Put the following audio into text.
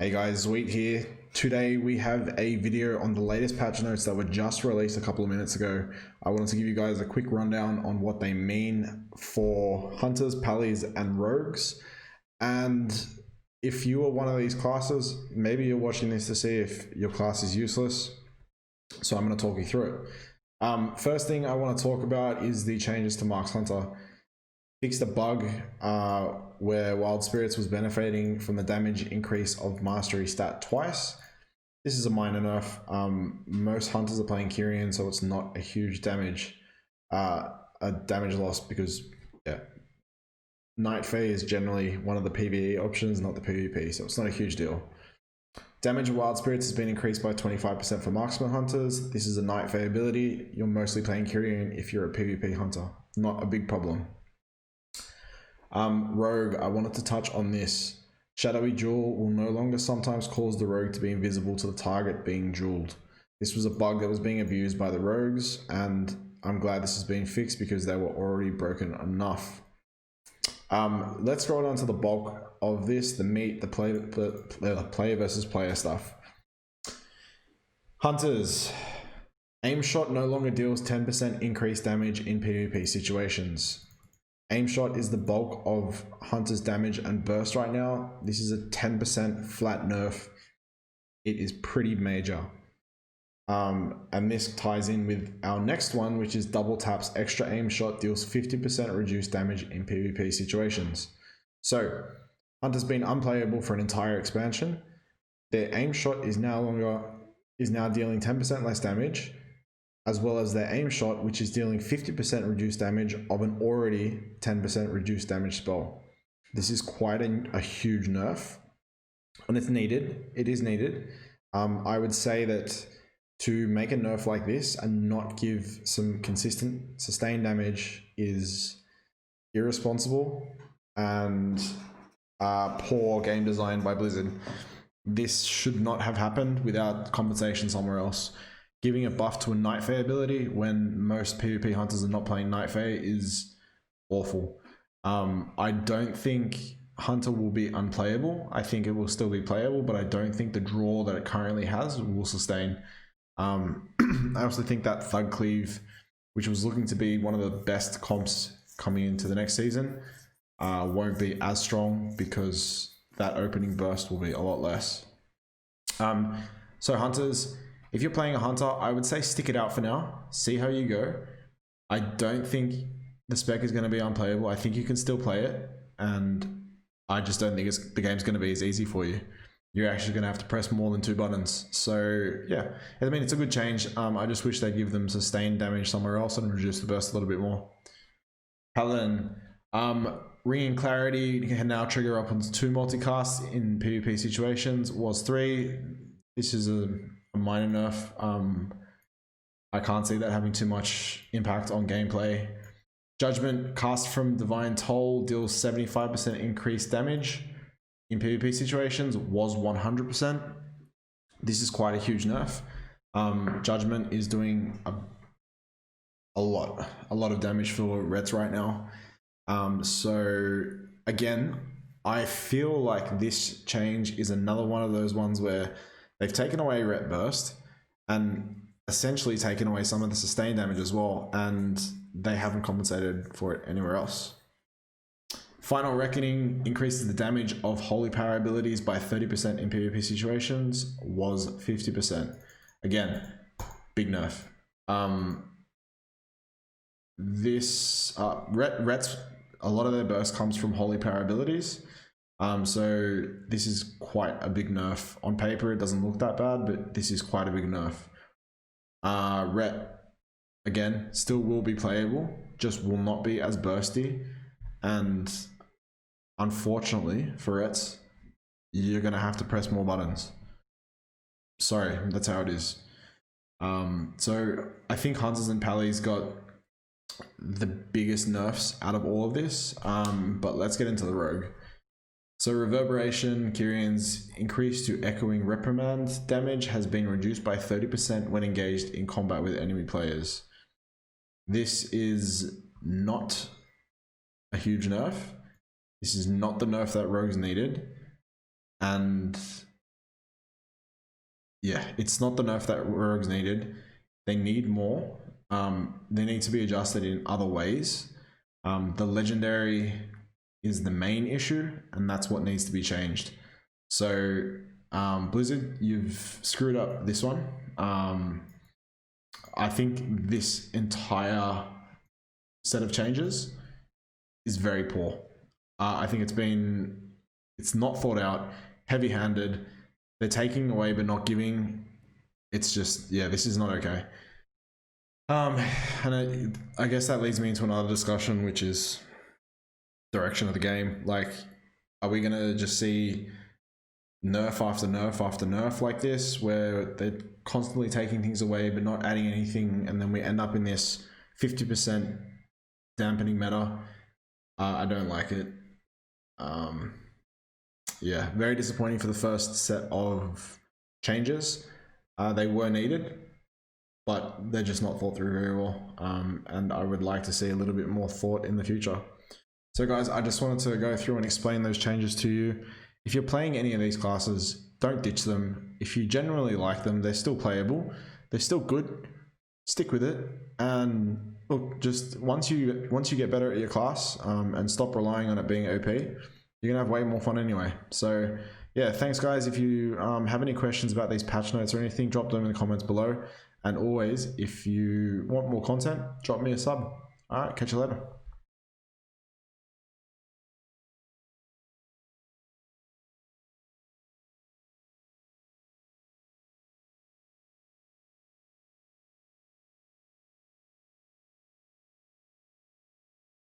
Hey guys, Wheat here. Today we have a video on the latest patch notes that were just released a couple of minutes ago. I wanted to give you guys a quick rundown on what they mean for hunters, pallies, and rogues. And if you are one of these classes, maybe you're watching this to see if your class is useless. So I'm going to talk you through it. First thing I want to talk about is the changes to Marks Hunter. Fixed a bug where Wild Spirits was benefiting from the damage increase of Mastery stat twice. This is a minor nerf. Most hunters are playing Kyrian, so it's not a huge damage loss because Night Fae is generally one of the PvE options, not the PvP, so it's not a huge deal. Damage of Wild Spirits has been increased by 25% for Marksman Hunters. This is a Night Fae ability. You're mostly playing Kyrian if you're a PvP hunter. Not a big problem. Rogue, I wanted to touch on this. Shadowy Jewel will no longer sometimes cause the rogue to be invisible to the target being jeweled. This was a bug that was being abused by the rogues, and I'm glad this has been fixed because they were already broken enough. Let's scroll down to the bulk of this, the meat, the player versus player stuff. Hunters. Aim shot no longer deals 10% increased damage in PvP situations. Aim shot is the bulk of Hunter's damage and burst right now. This is a 10% flat nerf. It is pretty major. And this ties in with our next one, which is double taps. Extra aim shot deals 50% reduced damage in PvP situations. So Hunter's been unplayable for an entire expansion. Their aim shot is now dealing 10% less damage, as well as their aim shot, which is dealing 50% reduced damage of an already 10% reduced damage spell. This is quite a huge nerf, and it's needed. It is needed. I would say that to make a nerf like this and not give some consistent sustained damage is irresponsible and poor game design by Blizzard. This should not have happened without compensation somewhere else. Giving a buff to a Night Fae ability when most PvP hunters are not playing Night Fae is awful. I don't think Hunter will be unplayable. I think it will still be playable, but I don't think the draw that it currently has will sustain. I also think that Thug Cleave, which was looking to be one of the best comps coming into the next season, won't be as strong because that opening burst will be a lot less. So Hunters, if you're playing a hunter, I would say stick it out for now. See how you go. I don't think the spec is going to be unplayable. I think you can still play it, and I just don't think the game's going to be as easy for you. You're actually going to have to press more than 2 buttons. So yeah, I mean, it's a good change. I just wish they'd give them sustained damage somewhere else and reduce the burst a little bit more. Paladin, Ringing Clarity can now trigger up onto 2 multicasts in PvP situations. Was 3. This is a minor nerf. I can't see that having too much impact on gameplay. Judgment cast from Divine Toll deals 75% increased damage in PvP situations. Was 100%. This is quite a huge nerf. Judgment is doing a lot of damage for Rets right now. So again, I feel like this change is another one of those ones where they've taken away Ret Burst and essentially taken away some of the sustained damage as well, and they haven't compensated for it anywhere else. Final Reckoning increases the damage of Holy Power abilities by 30% in PvP situations. Was 50%. Again, big nerf. Rets, a lot of their burst comes from Holy Power abilities. So this is quite a big nerf. On paper, it doesn't look that bad, but this is quite a big nerf. Ret, again, still will be playable, just will not be as bursty. And unfortunately for Rets, you're going to have to press more buttons. Sorry, that's how it is. So I think Hunters and Pallies got the biggest nerfs out of all of this, but let's get into the Rogue. So Reverberation, Kyrian's increase to Echoing Reprimand damage has been reduced by 30% when engaged in combat with enemy players. This is not a huge nerf. This is not the nerf that Rogues needed. And yeah, it's not the nerf that Rogues needed. They need more. They need to be adjusted in other ways. The legendary is the main issue, and that's what needs to be changed. So, Blizzard, you've screwed up this one. I think this entire set of changes is very poor. I think it's not thought out, heavy-handed. They're taking away but not giving. It's just, yeah, this is not okay. And I guess that leads me into another discussion, which is direction of the game. Like, are we gonna just see nerf after nerf after nerf like this, where they're constantly taking things away but not adding anything, and then we end up in this 50% dampening meta? I don't like it. Yeah, very disappointing for the first set of changes. They were needed, but they're just not thought through very well. And I would like to see a little bit more thought in the future. So guys, I just wanted to go through and explain those changes to you. If you're playing any of these classes, don't ditch them. If you generally like them, they're still playable. They're still good. Stick with it. And look, just once you get better at your class and stop relying on it being OP, you're gonna have way more fun anyway. So yeah, thanks guys. If you have any questions about these patch notes or anything, drop them in the comments below. And always, if you want more content, drop me a sub. All right, catch you later.